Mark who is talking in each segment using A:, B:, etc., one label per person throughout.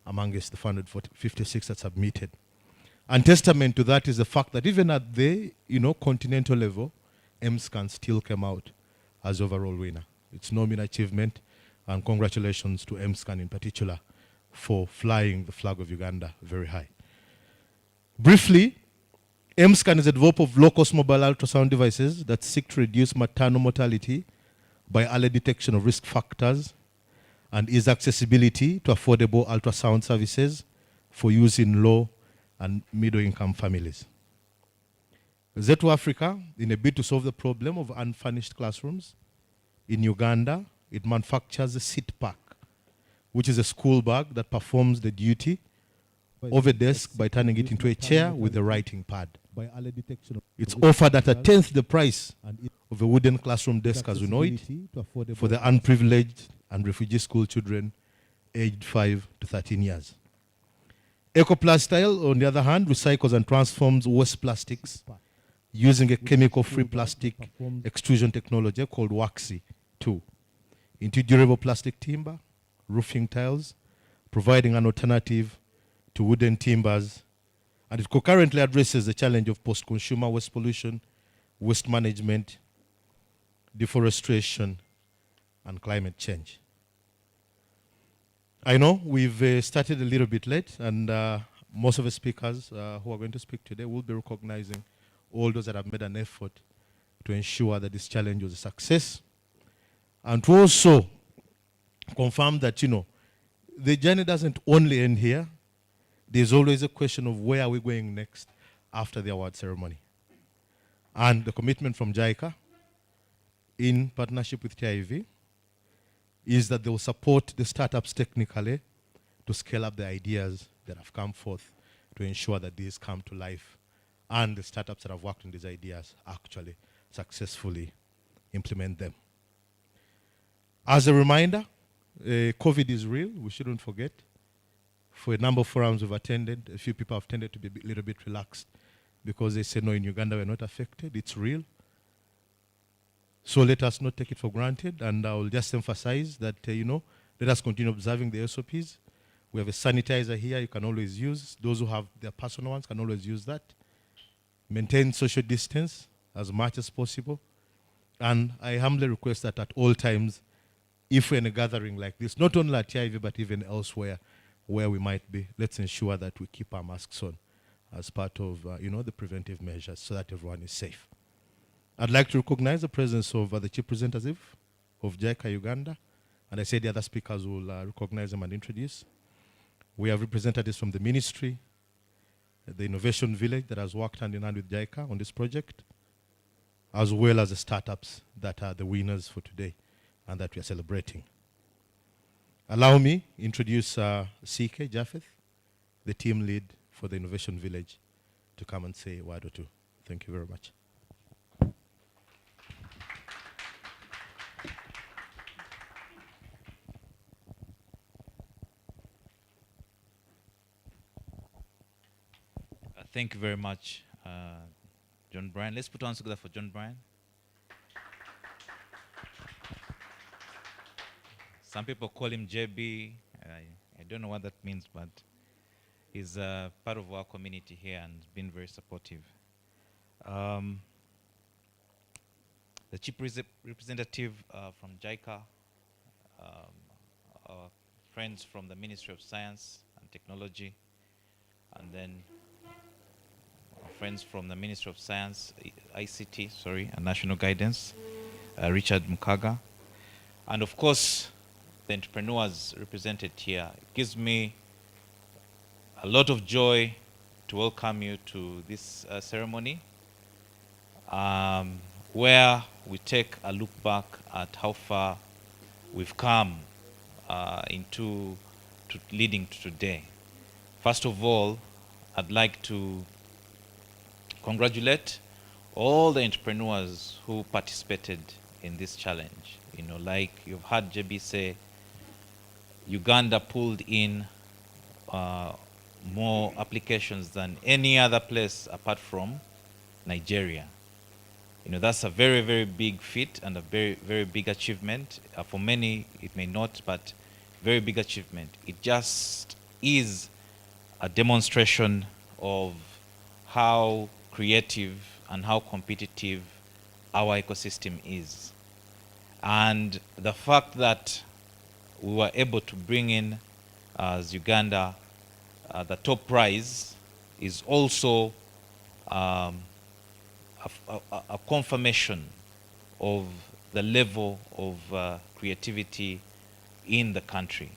A: amongst the 456 that submitted. And testament to that is the fact that even at the continental level, MSCAN still came out as overall winner. It's no mean achievement, and congratulations to MSCAN in particular for flying the flag of Uganda very high. Briefly, MSCAN is a developer of low-cost mobile ultrasound devices that seek to reduce maternal mortality by early detection of risk factors and ease accessibility to affordable ultrasound services for use in low and middle-income families. Zetu Africa, in a bid to solve the problem of unfurnished classrooms in Uganda, it manufactures a seat pack, which is a school bag that performs the duty of a desk by turning it into a chair with a writing pad. It's offered at a tenth the price of a wooden classroom desk as we know it for the unprivileged and refugee school children aged 5 to 13 years. EcoPlastyle, on the other hand, recycles and transforms waste plastics using a chemical-free plastic extrusion technology called WAXI-2 into durable plastic timber, roofing tiles, providing an alternative to wooden timbers, and it concurrently addresses the challenge of post-consumer waste pollution, waste management, deforestation, and climate change. I know we've started a little bit late, and most of the speakers who are going to speak today will be recognizing all those that have made an effort to ensure that this challenge was a success, and to also confirm that, the journey doesn't only end here. There's always a question of where are we going next after the award ceremony. And the commitment from JICA, in partnership with TIV, is that they will support the startups technically to scale up the ideas that have come forth to ensure that these come to life and the startups that have worked on these ideas actually successfully implement them. As a reminder, COVID is real, we shouldn't forget. For a number of forums we've attended, a few people have tended to be a little bit relaxed because they say, no, in Uganda we're not affected, it's real. So let us not take it for granted, and I will just emphasize that, let us continue observing the SOPs. We have a sanitizer here you can always use. Those who have their personal ones can always use that. Maintain social distance as much as possible. And I humbly request that at all times, if we're in a gathering like this, not only at TIV but even elsewhere where we might be, let's ensure that we keep our masks on as part of the preventive measures so that everyone is safe. I'd like to recognize the presence of the Chief Representative of JICA Uganda, and I said the other speakers will recognize them and introduce. We have representatives from the ministry, the Innovation Village that has worked hand in hand with JICA on this project, as well as the startups that are the winners for today and that we are celebrating. Allow me introduce CK Japheth, the team lead for the Innovation Village, to come and say a word or two. Thank you very much.
B: Thank you very much, John Bryan. Let's put on together for John Bryan. Some people call him JB. I don't know what that means, but he's part of our community here and been very supportive. The Chief Representative from JICA, our friends from the Ministry of Science and Technology, and then our friends from the Ministry of Science, ICT, and National Guidance, Richard Mukaga, and of course, the entrepreneurs represented here. It gives me a lot of joy to welcome you to this ceremony, where we take a look back at how far we've come into leading to today. First of all, I'd like to congratulate all the entrepreneurs who participated in this challenge. Like you've heard JB say, Uganda pulled in more applications than any other place apart from Nigeria. That's a very, very big feat and a very, very big achievement. For many, it may not, but very big achievement. It just is a demonstration of how creative and how competitive our ecosystem is. And the fact that we were able to bring in, as Uganda, the top prize is also um, a confirmation of the level of creativity in the country.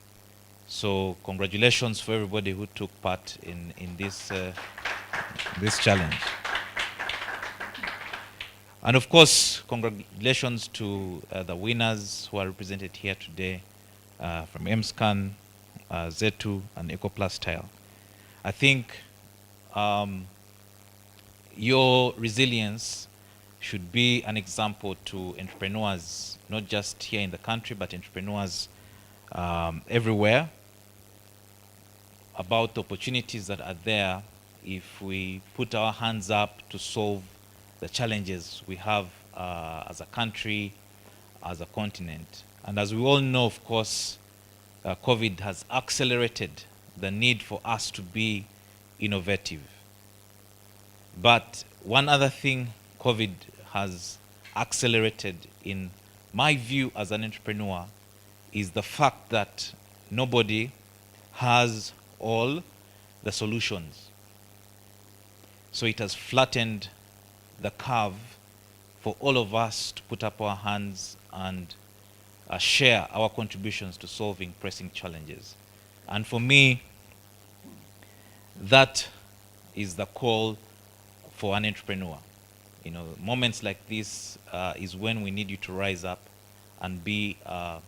B: So congratulations for everybody who took part in this challenge. And of course, congratulations to the winners who are represented here today from MSCAN, Z2, and EcoPlus Tile. I think your resilience should be an example to entrepreneurs, not just here in the country, but entrepreneurs everywhere, about the opportunities that are there if we put our hands up to solve the challenges we have as a country, as a continent. And as we all know, of course, COVID has accelerated the need for us to be innovative. But one other thing COVID has accelerated, in my view as an entrepreneur, is the fact that nobody has all the solutions. So it has flattened the curve for all of us to put up our hands and share our contributions to solving pressing challenges. And for me, that is the call for an entrepreneur. You know, moments like this is when we need you to rise up and be a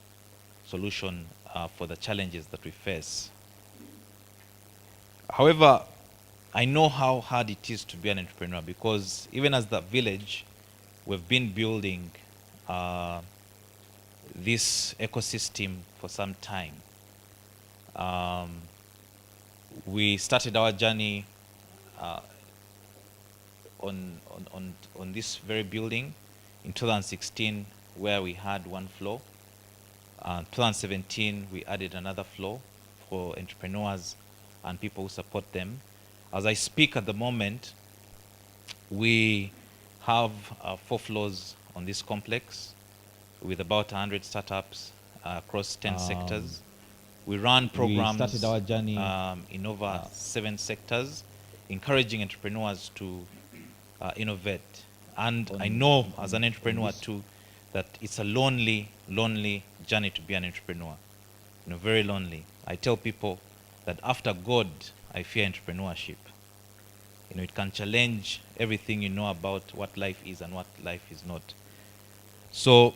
B: solution for the challenges that we face. However, I know how hard it is to be an entrepreneur, because even as the village, we've been building this ecosystem for some time. We started our journey on this very building in 2016, where we had one floor. 2017, we added another floor for entrepreneurs and people who support them. As I speak at the moment, we have 4 floors on this complex with about 100 startups across 10 sectors. We run programs
C: We started our journey
B: in over 7 sectors, encouraging entrepreneurs to innovate. And I know as an entrepreneur too, that it's a lonely journey to be an entrepreneur. You know, very lonely. I tell people that after God, I fear entrepreneurship. You know, it can challenge everything you know about what life is and what life is not. So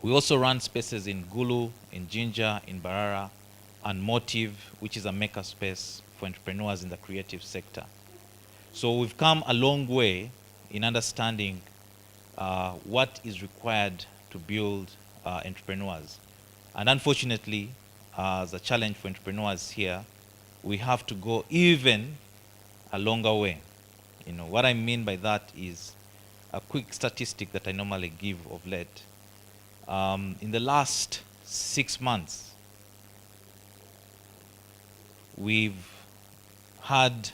B: we also run spaces in Gulu, in Jinja, in Barara, and Motive, which is a maker space for entrepreneurs in the creative sector. So we've come a long way in understanding what is required to build entrepreneurs. And unfortunately, as a challenge for entrepreneurs here, we have to go even a longer way. You know, what I mean by that is a quick statistic that I normally give of late. In the last 6 months, we've had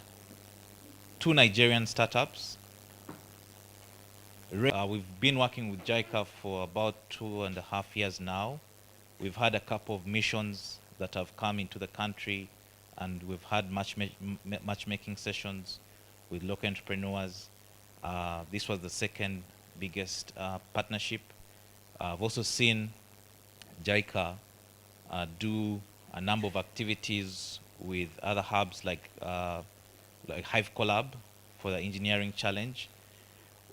B: 2 Nigerian startups. We've been working with JICA for about 2.5 years now. We've had a couple of missions that have come into the country, and we've had matchmaking sessions with local entrepreneurs. This was the second biggest partnership. I've also seen JICA do a number of activities with other hubs like Hive Collab for the engineering challenge.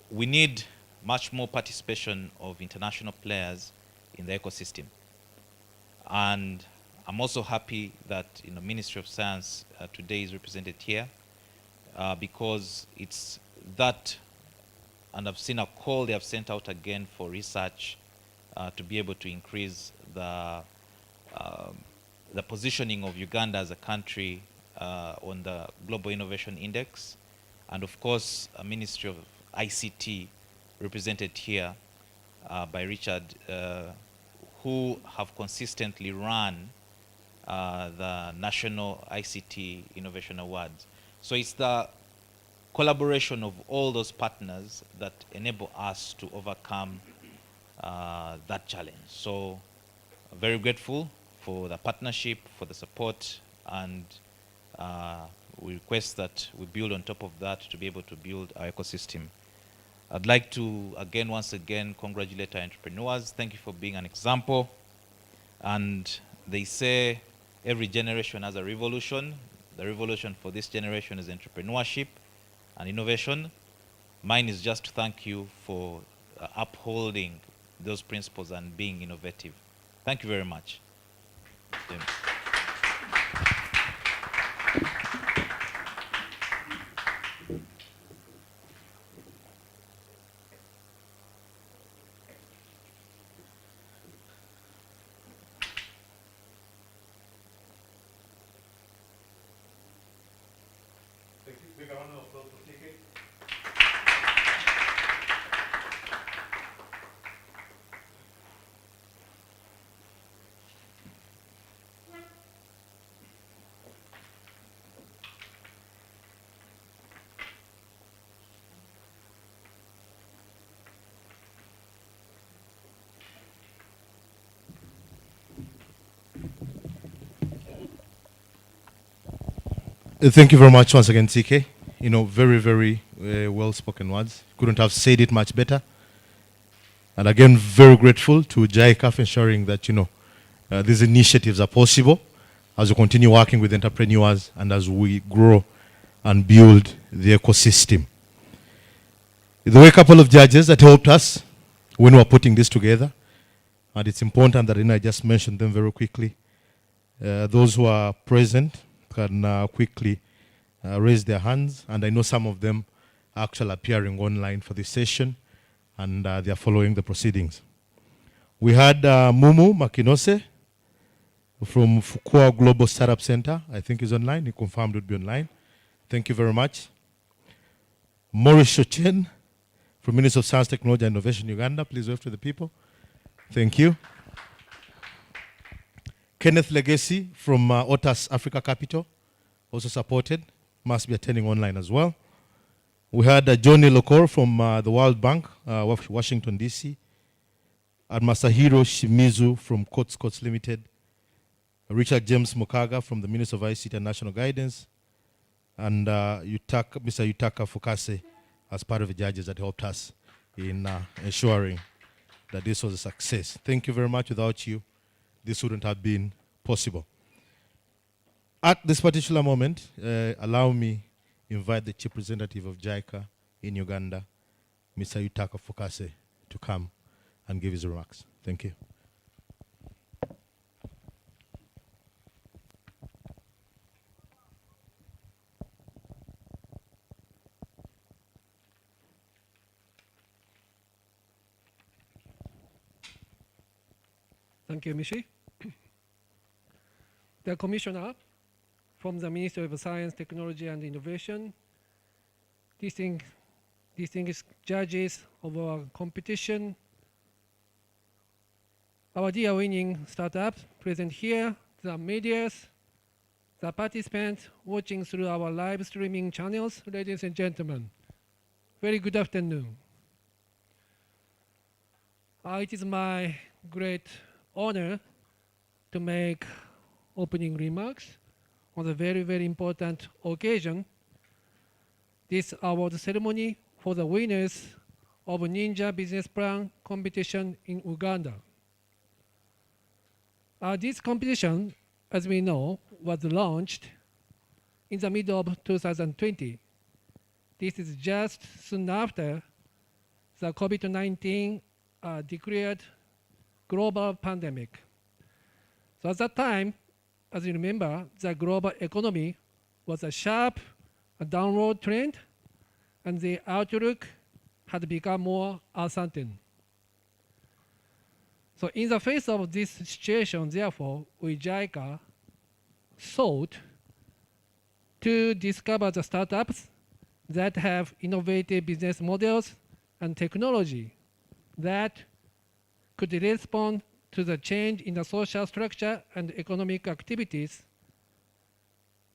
B: We need much more participation of international players in the ecosystem. And I'm also happy that Ministry of Science today is represented here because it's that, and I've seen a call they have sent out again for research to be able to increase the positioning of Uganda as a country on the Global Innovation Index. And of course, a Ministry of ICT represented here by Richard, who have consistently run the National ICT Innovation Awards. So it's the collaboration of all those partners that enable us to overcome that challenge. So very grateful for the partnership, for the support, and we request that we build on top of that to be able to build our ecosystem. I'd like to once again congratulate our entrepreneurs. Thank you for being an example. And they say every generation has a revolution. The revolution for this generation is entrepreneurship and innovation. Mine is just to thank you for upholding those principles and being innovative. Thank you very much. James.
A: Thank you very much once again, TK. You know, very, very well-spoken words. Couldn't have said it much better. And again, very grateful to JICA for ensuring that, these initiatives are possible as we continue working with entrepreneurs and as we grow and build the ecosystem. There were a couple of judges that helped us when we were putting this together. And it's important that I just mentioned them very quickly. Those who are present can quickly raise their hands. And I know some of them are actually appearing online for this session, and they are following the proceedings. We had Mumu Makinose from Fukua Global Startup Center. I think he's online. He confirmed would be online. Thank you very much. Maurice Shochen from Ministry of Science, Technology and Innovation, Uganda. Please wave to the people. Thank you. Kenneth Legacy from Otas Africa Capital, also supported, must be attending online as well. We had Johnny Lokor from the World Bank, Washington, D.C., and Masahiro Shimizu from Coats Limited, Richard James Mukaga from the Ministry of ICT and National Guidance, and Mr. Yutaka Fukase as part of the judges that helped us in ensuring that this was a success. Thank you very much. Without you, this wouldn't have been possible. At this particular moment, allow me invite the Chief Representative of JICA in Uganda, Mr. Yutaka Fukase, to come and give his remarks. Thank you.
C: Thank you, Mishi. The Commissioner from the Ministry of Science, Technology and Innovation, distinguished judges of our competition, our dear winning startups present here, the medias, the participants watching through our live streaming channels, ladies and gentlemen, very good afternoon. It is my great honor to make opening remarks on a very, very important occasion, this award ceremony for the winners of Ninja Business Plan competition in Uganda. This competition, as we know, was launched in the middle of 2020. This is just soon after the COVID-19 declared global pandemic. So at that time, as you remember, the global economy was a sharp downward trend, and the outlook had become more uncertain. So in the face of this situation, therefore, we JICA sought to discover the startups that have innovative business models and technology that could respond to the change in the social structure and economic activities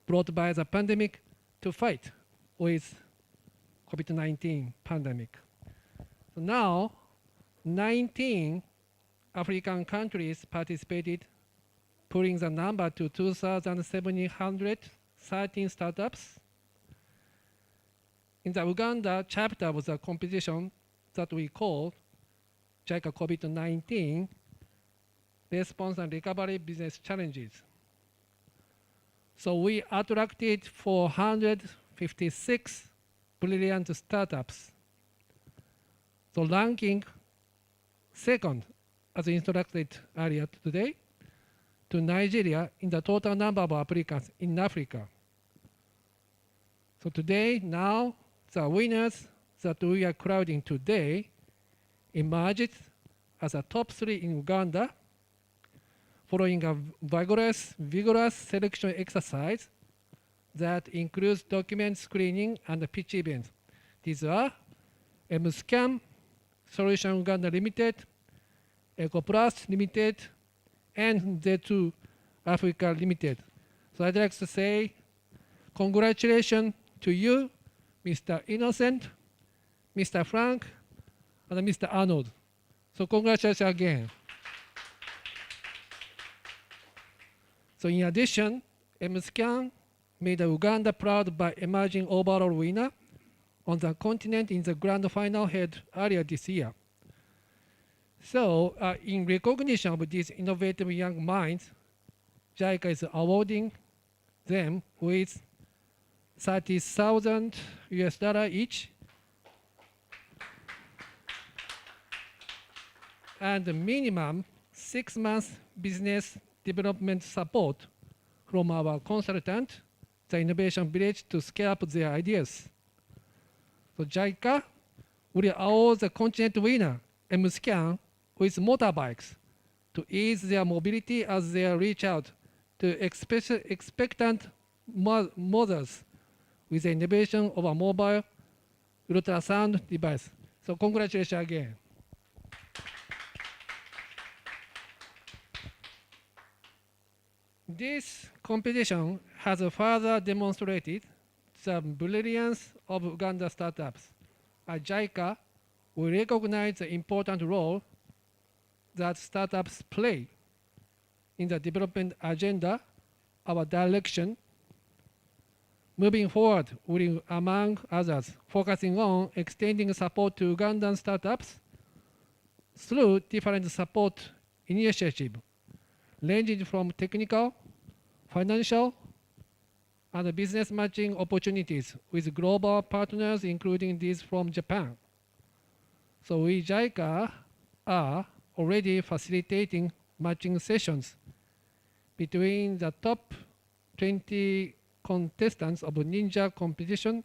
C: brought by the pandemic to fight with COVID-19 pandemic. So now, 19 African countries participated, putting the number to 2,713 startups. In the Uganda chapter of the competition that we call JICA COVID-19 Response and Recovery Business Challenges. So we attracted 456 brilliant startups. So ranking second, as instructed earlier today, to Nigeria in the total number of applicants in Africa. So today, now, the winners that we are crowding today emerged as a top 3 in Uganda, following a vigorous selection exercise that includes document screening and pitch events. These are MSCAM, Solution Uganda Limited, EcoPlus Limited, and Z2 Africa Limited. So I'd like to say congratulations to you, Mr. Innocent, Mr. Frank, and Mr. Arnold. So congratulations again. So in addition, MSCAN made Uganda proud by emerging overall winner on the continent in the grand final held earlier this year. So in recognition of these innovative young minds, JICA is awarding them with $30,000 each and a minimum 6 months business development support from our consultant, the Innovation Village, to scale up their ideas. So JICA will award the continent winner, MSCAN, with motorbikes to ease their mobility as they reach out to expectant mothers with the innovation of a mobile ultrasound device. So congratulations again. This competition has further demonstrated the brilliance of Uganda startups. At JICA, we recognize the important role that startups play in the development agenda, our direction. Moving forward, we will, among others, focusing on extending support to Ugandan startups through different support initiatives, ranging from technical, financial, and business matching opportunities with global partners, including these from Japan. So we, JICA, are already facilitating matching sessions between the top 20 contestants of Ninja competition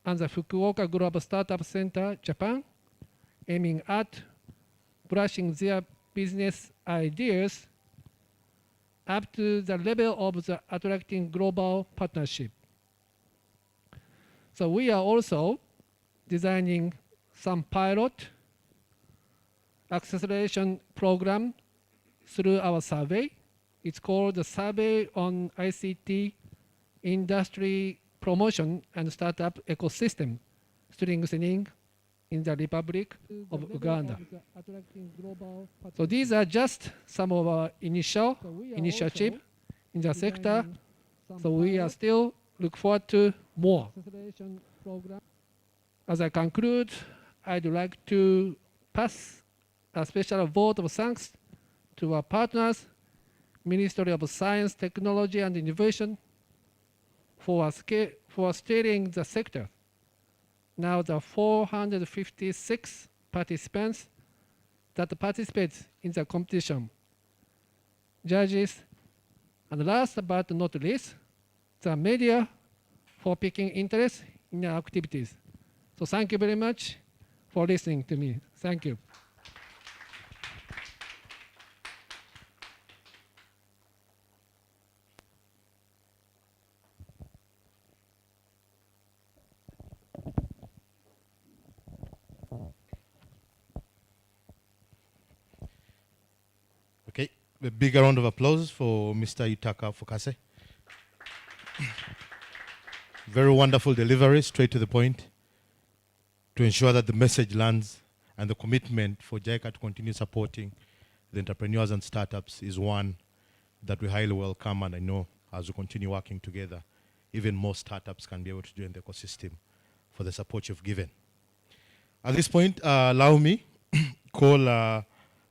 C: and the Fukuoka Global Startup Center, Japan, aiming at brushing their business ideas up to the level of the attracting global partnership. So we are also designing some pilot acceleration program through our survey. It's called the Survey on ICT Industry Promotion and Startup Ecosystem, strengthening in the Republic of Uganda. So these are just some of our initiatives in the sector. So we are still look forward to more. As I conclude, I'd like to pass a special vote of thanks to our partners, Ministry of Science, Technology and Innovation, for steering the sector. Now the 456 participants that participate in the competition, judges, and last but not least, the media for picking interest in our activities. So thank you very much for listening to me. Thank you.
A: A big round of applause for Mr. Yutaka Fukase. Very wonderful delivery, straight to the point, to ensure that the message lands, and the commitment for JICA to continue supporting the entrepreneurs and startups is one that we highly welcome, and I know as we continue working together, even more startups can be able to join the ecosystem for the support you've given. At this point, allow me call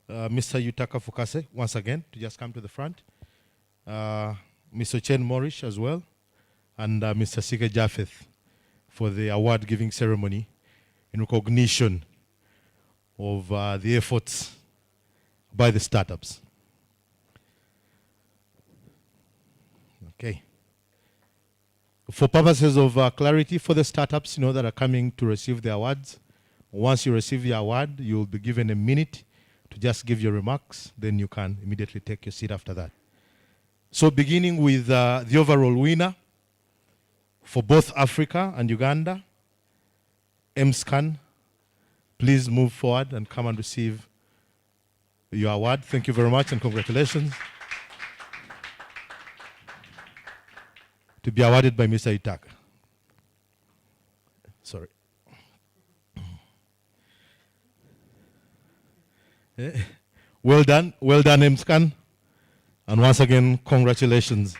A: Mr. Yutaka Fukase once again to just come to the front. Mr. Chen Morish as well, and Mr. Sige Japheth for the award-giving ceremony in recognition of the efforts by the startups. Okay. For purposes of clarity, for the startups that are coming to receive the awards, once you receive your award, you'll be given a minute to just give your remarks, then you can immediately take your seat after that. So beginning with the overall winner for both Africa and Uganda, MScan, please move forward and come and receive your award. Thank you very much and congratulations. To be awarded by Mr. Yutaka. Sorry. Well done, MScan. And once again, congratulations.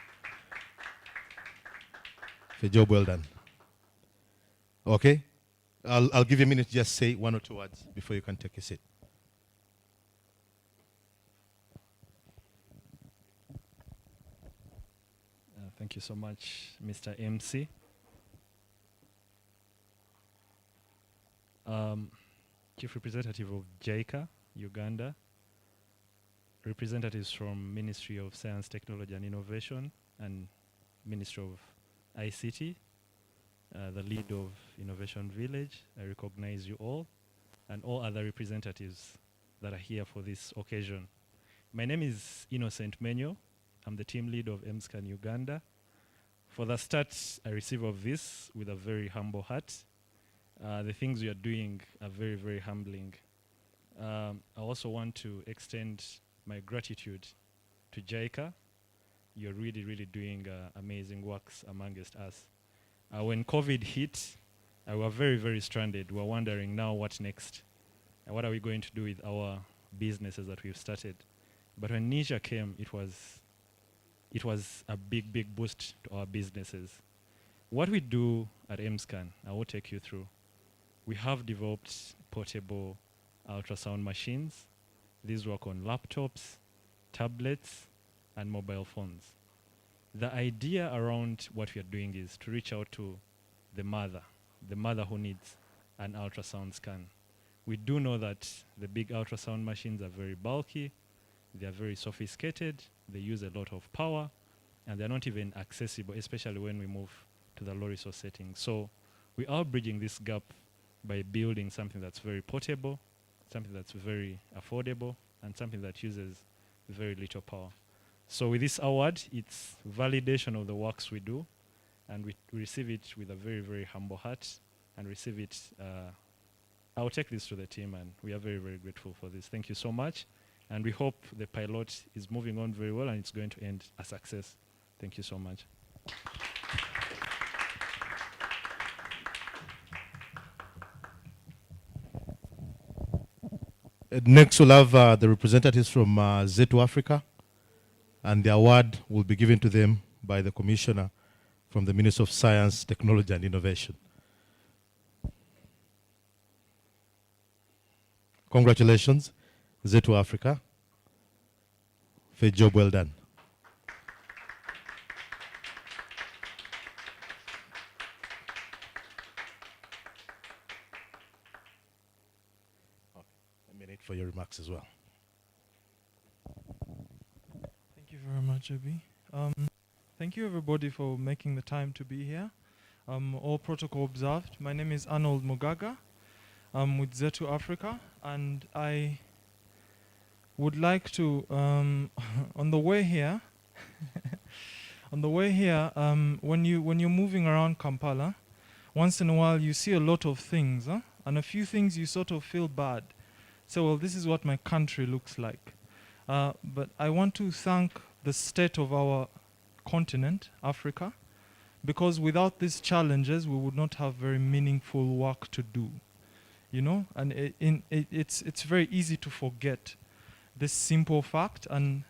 A: For job well done. Okay, I'll give you a minute to just say one or two words before you can take a seat.
D: Thank you so much, Mr. MC. Chief Representative of JICA, Uganda, representatives from Ministry of Science, Technology and Innovation and Ministry of ICT, the lead of Innovation Village, I recognize you all, and all other representatives that are here for this occasion. My name is Innocent Menyo. I'm the team lead of MScan Uganda. For the start, I receive of this with a very humble heart. The things we are doing are very, very humbling. I also want to extend my gratitude to JICA. You're really, really doing amazing works amongst us. When COVID hit, we were very, very stranded. We were wondering now what next? What are we going to do with our businesses that we've started? But when Nisha came, it was a big, big boost to our businesses. What we do at MScan, I will take you through. We have developed portable ultrasound machines. These work on laptops, tablets, and mobile phones. The idea around what we are doing is to reach out to the mother who needs an ultrasound scan. We do know that the big ultrasound machines are very bulky, they are very sophisticated, they use a lot of power, and they're not even accessible, especially when we move to the low resource settings. So we are bridging this gap by building something that's very portable, something that's very affordable, and something that uses very little power. So with this award, it's validation of the works we do, and we receive it with a very, very humble heart, and receive it, I'll take this to the team, and we are very, very grateful for this. Thank you so much, and we hope the pilot is moving on very well, and it's going to end a success. Thank you so much.
A: Next, we'll have the representatives from Z2 Africa, and the award will be given to them by the commissioner from the Ministry of Science, Technology and Innovation. Congratulations, Z2 Africa, for a job well done. A minute for your remarks as well.
E: Thank you very much, Obi. Thank you, everybody, for making the time to be here. All protocol observed. My name is Arnold Mugaga. I'm with Z2 Africa, and I would like to, on the way here, when you're moving around Kampala, once in a while you see a lot of things, and a few things you sort of feel bad. So, well, this is what my country looks like. But I want to thank the state of our continent, Africa, because without these challenges, we would not have very meaningful work to do. You know, and it's very easy to forget this simple fact. And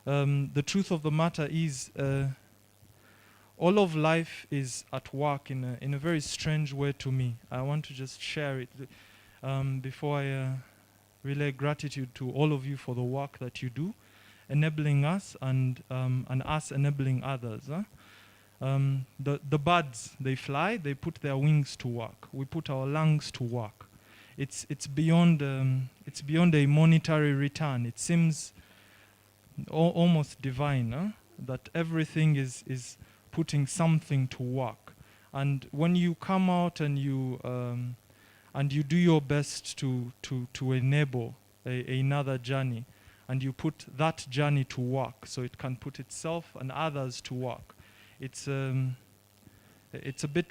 E: the truth of the matter is, all of life is at work in a very strange way to me. I want to just share it before I relay gratitude to all of you for the work that you do, enabling us and us enabling others. The birds, they fly, they put their wings to work. We put our lungs to work. It's beyond a monetary return. It seems almost divine, that everything is putting something to work. And when you come out and you do your best to enable another journey, and you put that journey to work so it can put itself and others to work, it's a bit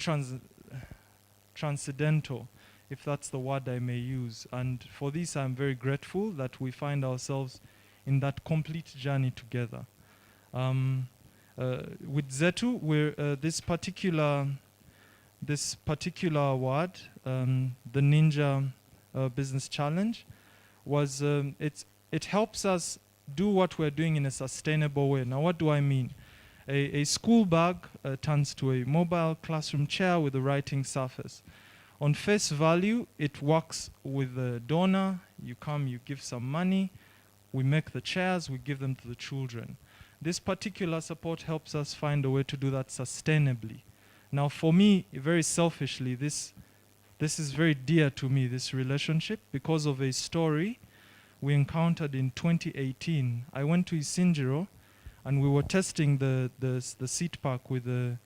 E: transcendental, if that's the word I may use. And for this, I'm very grateful that we find ourselves in that complete journey together. With Zetu, we're this particular award, the Ninja Business Challenge, was it helps us do what we're doing in a sustainable way. Now, what do I mean? A school bag turns to a mobile classroom chair with a writing surface. On face value, it works with the donor. You come, you give some money, we make the chairs, we give them to the children. This particular support helps us find a way to do that sustainably. Now, for me, very selfishly, this is very dear to me, this relationship, because of a story we encountered in 2018. I went to Isinjiro, and we were testing the seat park with the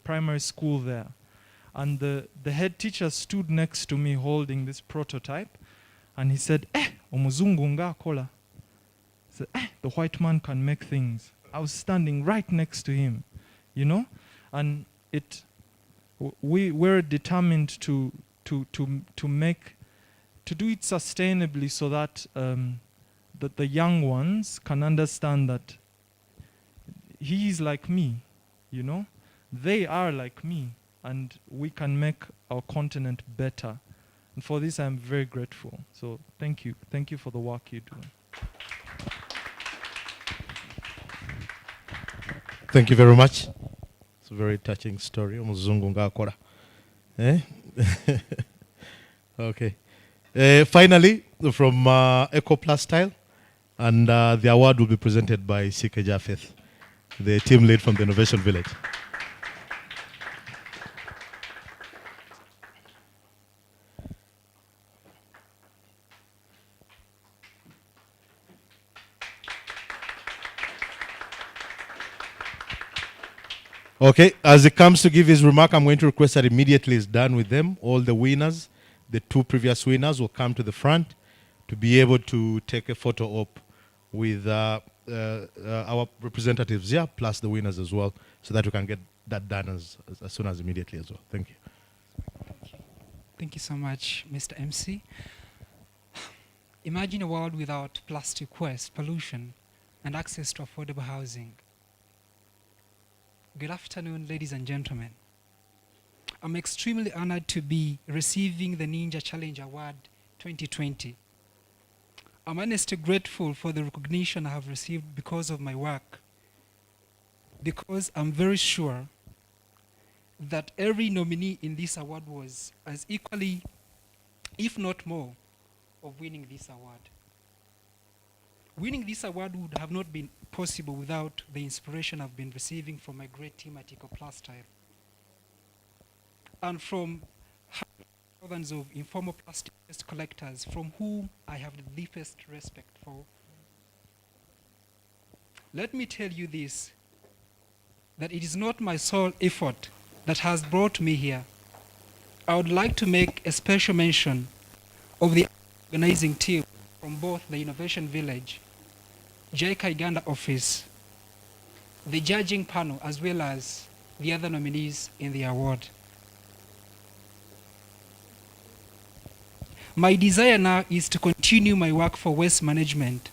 E: primary school there. And the head teacher stood next to me holding this prototype, and he said, omuzungu nga akola. He said, the white man can make things. I was standing right next to him, you know? And we were determined to do it sustainably so that that the young ones can understand that he is like me, you know? They are like me, and we can make our continent better. And for this, I'm very grateful. So thank you. Thank you for the work you're doing.
A: Thank you very much. It's a very touching story. Omuzungu nga akola. Okay. Finally, from EcoPlastyle, and the award will be presented by CK Japheth, the team lead from the Innovation Village. Okay, as he comes to give his remark, I'm going to request that immediately is done with them. All the winners, the two previous winners, will come to the front to be able to take a photo op with our representatives here, plus the winners as well, so that we can get that done as soon as immediately as well. Thank you.
F: Thank you so much, Mr. MC. Imagine a world without plastic waste, pollution, and access to affordable housing. Good afternoon, ladies and gentlemen. I'm extremely honored to be receiving the Ninja Challenge Award 2020. I'm honestly grateful for the recognition I have received because of my work, because I'm very sure that every nominee in this award was as equally, if not more, of winning this award. Winning this award would have not been possible without the inspiration I've been receiving from my great team at EcoPlastyle, and from thousands of informal plastic waste collectors from whom I have the deepest respect for. Let me tell you this, that it is not my sole effort that has brought me here. I would like to make a special mention of the organizing team from both the Innovation Village, JICA Uganda office, the judging panel, as well as the other nominees in the award. My desire now is to continue continue my work for waste management,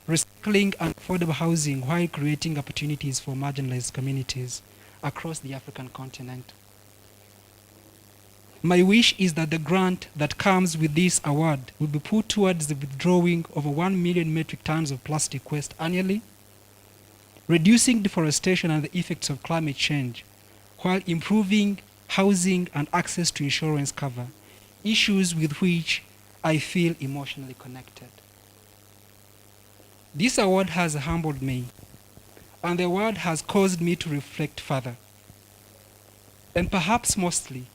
F: recycling and affordable housing while creating opportunities for marginalized communities across the African continent. My wish is that the grant that comes with this award will be put towards the withdrawing of 1 million metric tons of plastic waste annually, reducing deforestation and the effects of climate change, while improving housing and access to insurance cover, issues with which I feel emotionally connected. This award has humbled me, and the award has caused me to reflect further. And perhaps mostly,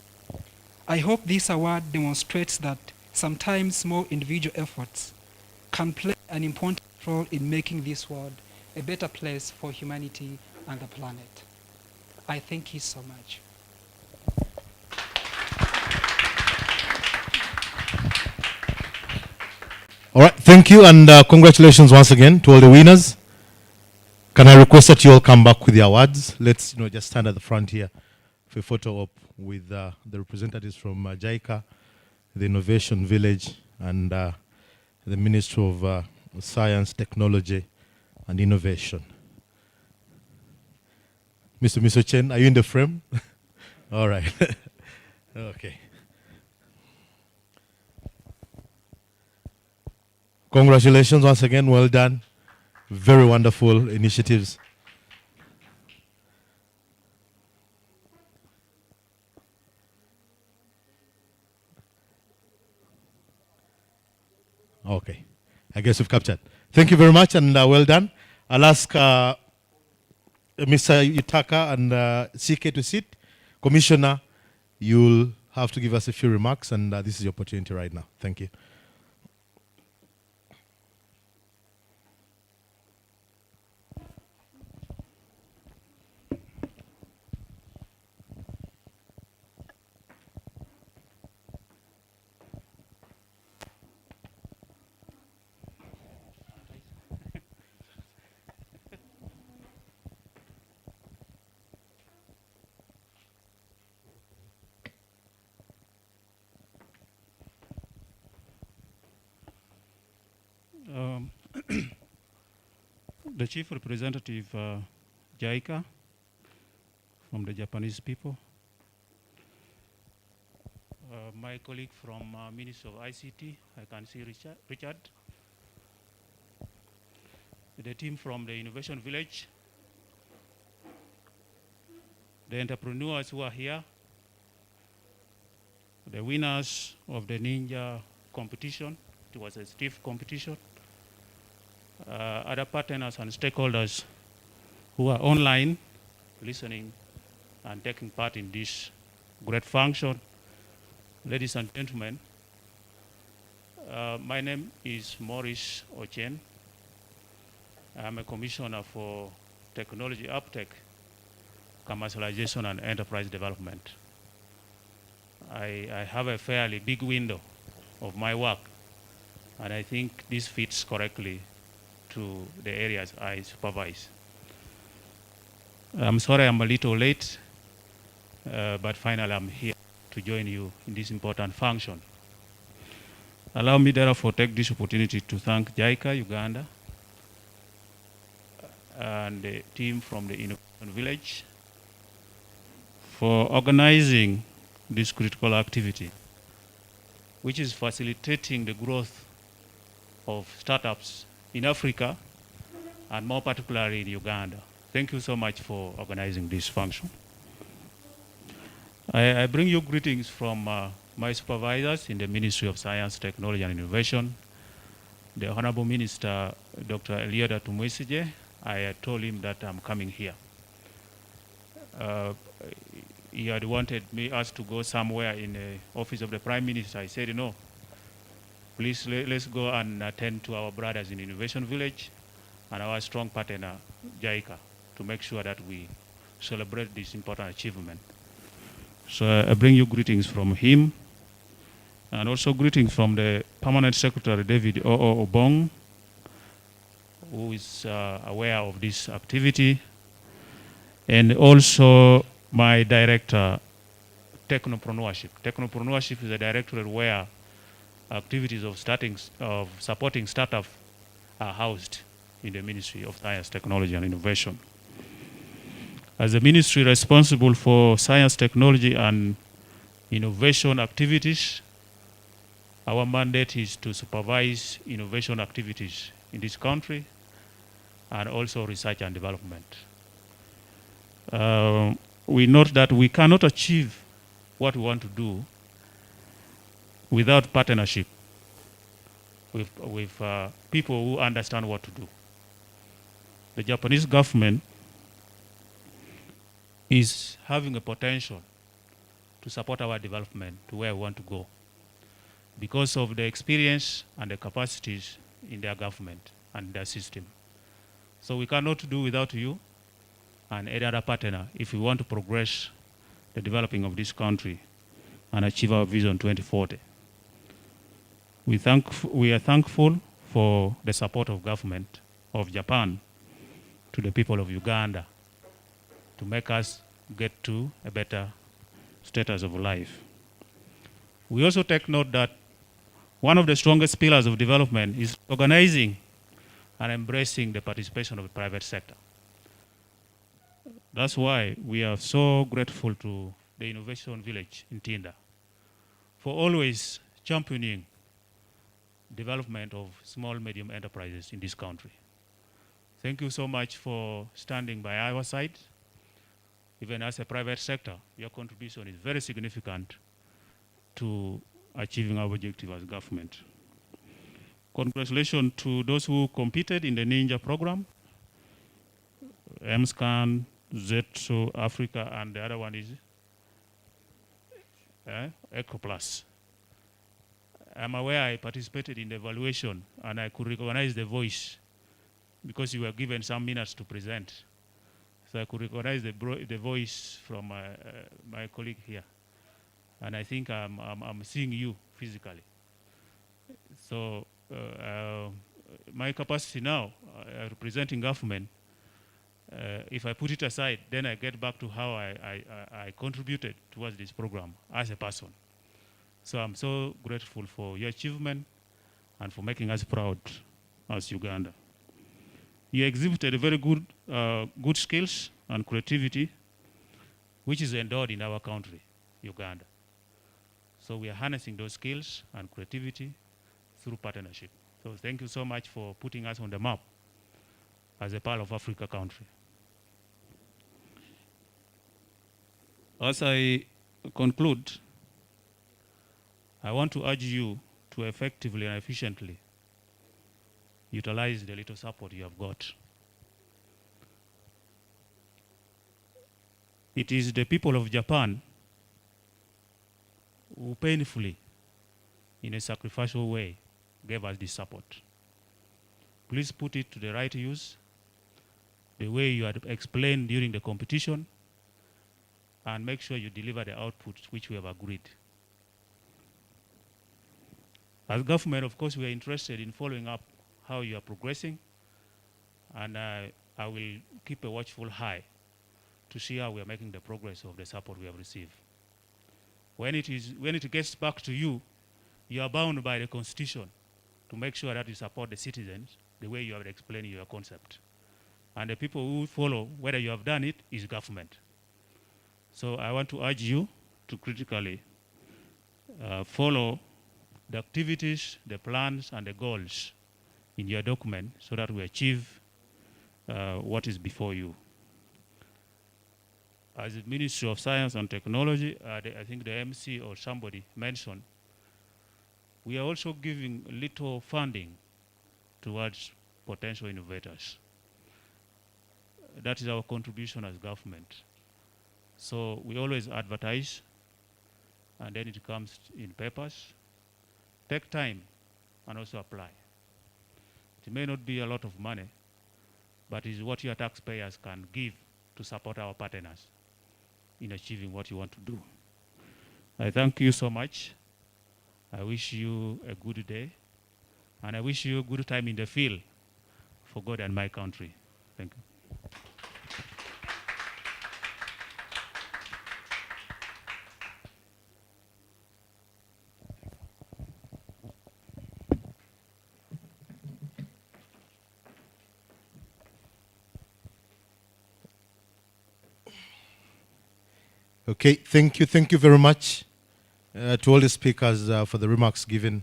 F: I hope this award demonstrates that sometimes small individual efforts can play an important role in making this world a better place for humanity and the planet. I thank you so much.
A: All right, thank you, and congratulations once again to all the winners. Can I request that you all come back with the awards? Let's just stand at the front here for a photo op with the representatives from JICA, the Innovation Village, and the Ministry of Science, Technology, and Innovation. Mr. Chen, are you in the frame? All right. Okay. Congratulations once again. Well done. Very wonderful initiatives. Okay. I guess we've captured. Thank you very much, and well done. I'll ask Mr. Yutaka and CK to sit. Commissioner, you'll have to give us a few remarks, and this is your opportunity right now. Thank you.
G: The chief representative, JICA, from the Japanese people, my colleague from Ministry of ICT, I can see Richard, the team from the Innovation Village, the entrepreneurs who are here, the winners of the Ninja competition. It was a stiff competition. Other partners and stakeholders who are online listening and taking part in this great function. Ladies and gentlemen, my name is Maurice Ochen. I'm a commissioner for technology uptake, commercialization, and enterprise development. I have a fairly big window of my work, and I think this fits correctly to the areas I supervise. I'm sorry I'm a little late, but finally I'm here to join you in this important function. Allow me therefore take this opportunity to thank JICA Uganda and the team from the Innovation Village for organizing this critical activity, which is facilitating the growth of startups in Africa, and more particularly in Uganda. Thank you so much for organizing this function. I bring you greetings from my supervisors in the Ministry of Science, Technology, and Innovation, the Honorable Minister, Dr. Elioda Tumwesije. I told him that I'm coming here. He had wanted us to go somewhere in the office of the Prime Minister. I said, no, please let's go and attend to our brothers in Innovation Village and our strong partner, JICA, to make sure that we celebrate this important achievement. So I bring you greetings from him, and also greetings from the Permanent Secretary, David O.O. Obong, who is aware of this activity, and also my director, Technopreneurship. Technopreneurship is a directorate where activities of supporting startup are housed in the Ministry of Science, Technology and Innovation. As the ministry responsible for science, technology and innovation activities, our mandate is to supervise innovation activities in this country and also research and development. We note that we cannot achieve what we want to do without partnership with people who understand what to do. The Japanese government is having a potential to support our development to where we want to go because of the experience and the capacities in their government and their system. So we cannot do without you and any other partner if we want to progress the developing of this country and achieve our vision 2040. We are thankful for the support of government of Japan to the people of Uganda to make us get to a better status of life. We also take note that one of the strongest pillars of development is organizing and embracing the participation of the private sector. That's why we are so grateful to the Innovation Village in Tinda for always championing development of small, medium enterprises in this country. Thank you so much for standing by our side. Even as a private sector, your contribution is very significant to achieving our objective as government. Congratulations to those who competed in the Ninja program, MSCAN, ZETSO Africa, and the other one is EcoPlus. I'm aware I participated in the evaluation and I could recognize the voice because you were given some minutes to present. So I could recognize the voice from my colleague here. And I think I'm seeing you physically. So my capacity now, representing government, if I put it aside, then I get back to how I contributed towards this program as a person. So I'm so grateful for your achievement and for making us proud as Uganda. You exhibited a very good skills and creativity, which is endowed in our country, Uganda. So we are harnessing those skills and creativity through partnership. So thank you so much for putting us on the map as a Pearl of Africa country. As I conclude, I want to urge you to effectively and efficiently utilize the little support you have got. It is the people of Japan who painfully, in a sacrificial way, gave us this support. Please put it to the right use, the way you had explained during the competition, and make sure you deliver the output which we have agreed. As government, of course, we are interested in following up how you are progressing, and I will keep a watchful eye to see how we are making the progress of the support we have received. When it gets back to you, you are bound by the Constitution to make sure that you support the citizens the way you have explained your concept. And the people who follow, whether you have done it, is government. So I want to urge you to critically follow the activities, the plans, and the goals in your document so that we achieve what is before you. As the Ministry of Science and Technology, I think the MC or somebody mentioned, we are also giving little funding towards potential innovators. That is our contribution as government. So we always advertise, and then it comes in papers. Take time and also apply. It may not be a lot of money, but it's what your taxpayers can give to support our partners in achieving what you want to do. I thank you so much. I wish you a good day, and I wish you a good time in the field for God and my country. Thank you.
A: Okay, thank you very much to all the speakers for the remarks given,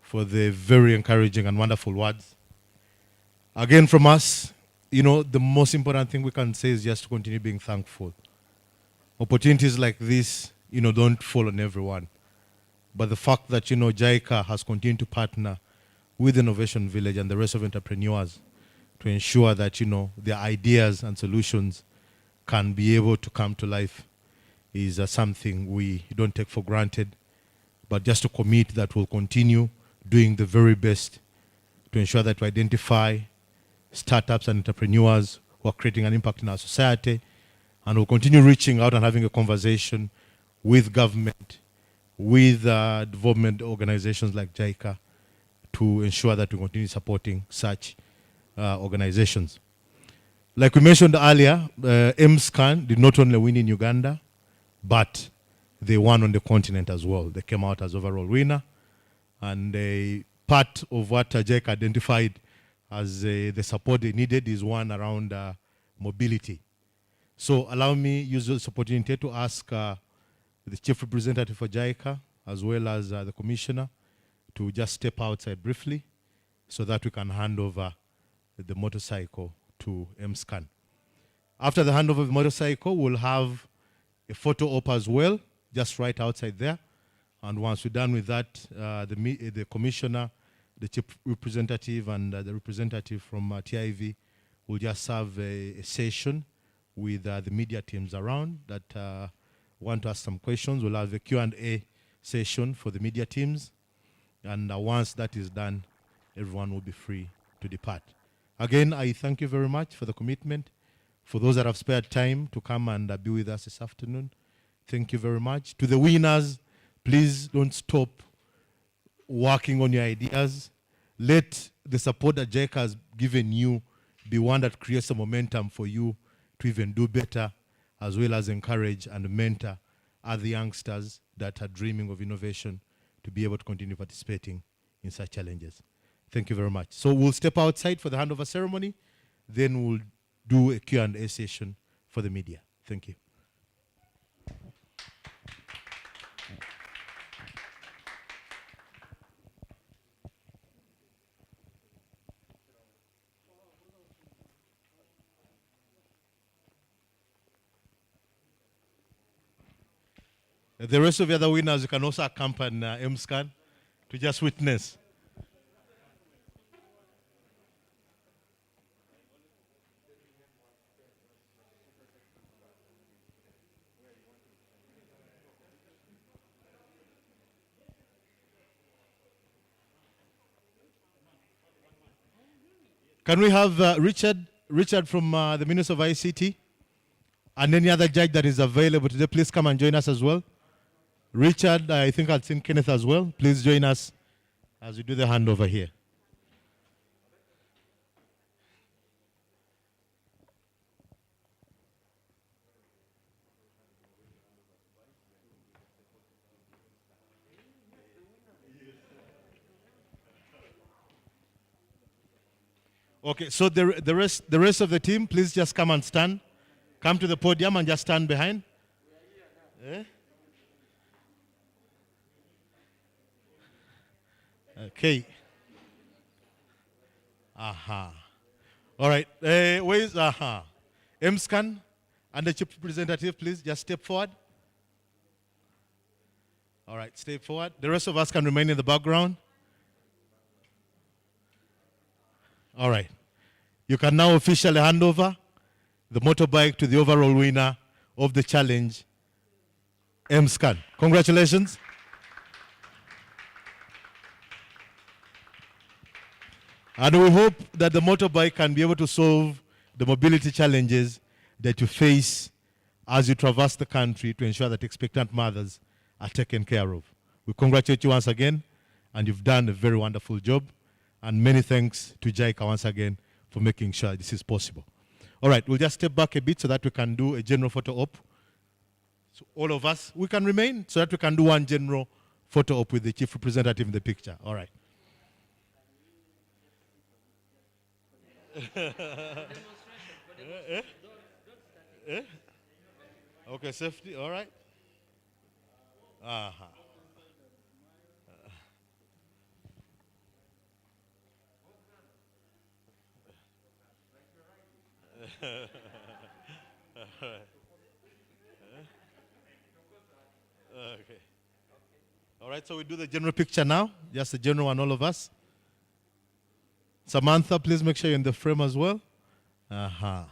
A: for the very encouraging and wonderful words. Again, from us, the most important thing we can say is just to continue being thankful. Opportunities like this, don't fall on everyone. But the fact that, JICA has continued to partner with Innovation Village and the rest of entrepreneurs to ensure that, their ideas and solutions can be able to come to life is something we don't take for granted, but just to commit that we'll continue doing the very best to ensure that we identify startups and entrepreneurs who are creating an impact in our society, and we'll continue reaching out and having a conversation with government, with development organizations like JICA to ensure that we continue supporting such organizations. Like we mentioned earlier, MSCAN did not only win in Uganda, but they won on the continent as well. They came out as overall winner. And part of what JICA identified as the support they needed is one around mobility. So allow me use this opportunity to ask the Chief Representative for JICA, as well as the Commissioner, to just step outside briefly so that we can hand over the motorcycle to MSCAN. After the handover of the motorcycle, we'll have a photo op as well, just right outside there. And once we're done with that, the Commissioner, the Chief Representative, and the representative from TIV will just have a session with the media teams around that want to ask some questions. We'll have a Q&A session for the media teams. And once that is done, everyone will be free to depart. Again, I thank you very much for the commitment. For those that have spared time to come and be with us this afternoon, thank you very much. To the winners, please don't stop working on your ideas. Let the support that JICA has given you be one that creates a momentum for you to even do better, as well as encourage and mentor other youngsters that are dreaming of innovation to be able to continue participating in such challenges. Thank you very much. So we'll step outside for the handover ceremony, then we'll do a Q&A session for the media. Thank you. The rest of the other winners, you can also accompany MSCAN to just witness. Can we have Richard from the Ministry of ICT, and any other judge that is available today? Please come and join us as well. Richard, I think I've seen Kenneth as well. Please join us as we do the handover here. Okay, so the rest of the team, please just come and stand. Come to the podium and just stand behind. Eh? Okay. Aha. All right. Where's MSCAN and the Chief Representative, please just step forward. All right, step forward. The rest of us can remain in the background. All right. You can now officially hand over the motorbike to the overall winner of the challenge, MSCAN. Congratulations. And we hope that the motorbike can be able to solve the mobility challenges that you face as you traverse the country to ensure that expectant mothers are taken care of. We congratulate you once again, and you've done a very wonderful job. And many thanks to JICA once again for making sure this is possible. All right, we'll just step back a bit so that we can do a general photo op. So all of us, we can remain so that we can do one general photo op with the Chief Representative in the picture. All right. Okay, safety, all right. Uh-huh. Okay. All right, so we do the general picture now. Just the general one, all of us. Samantha, please make sure you're in the frame as well. Uh-huh.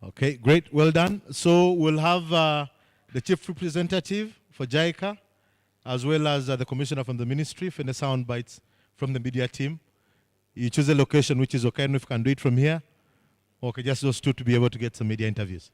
A: Okay, great. Well done. So we'll have the chief representative for JICA, as well as the commissioner from the ministry for the sound bites from the media team. You choose a location which is okay, and if you can do it from here, okay, just those two to be able to get some media interviews.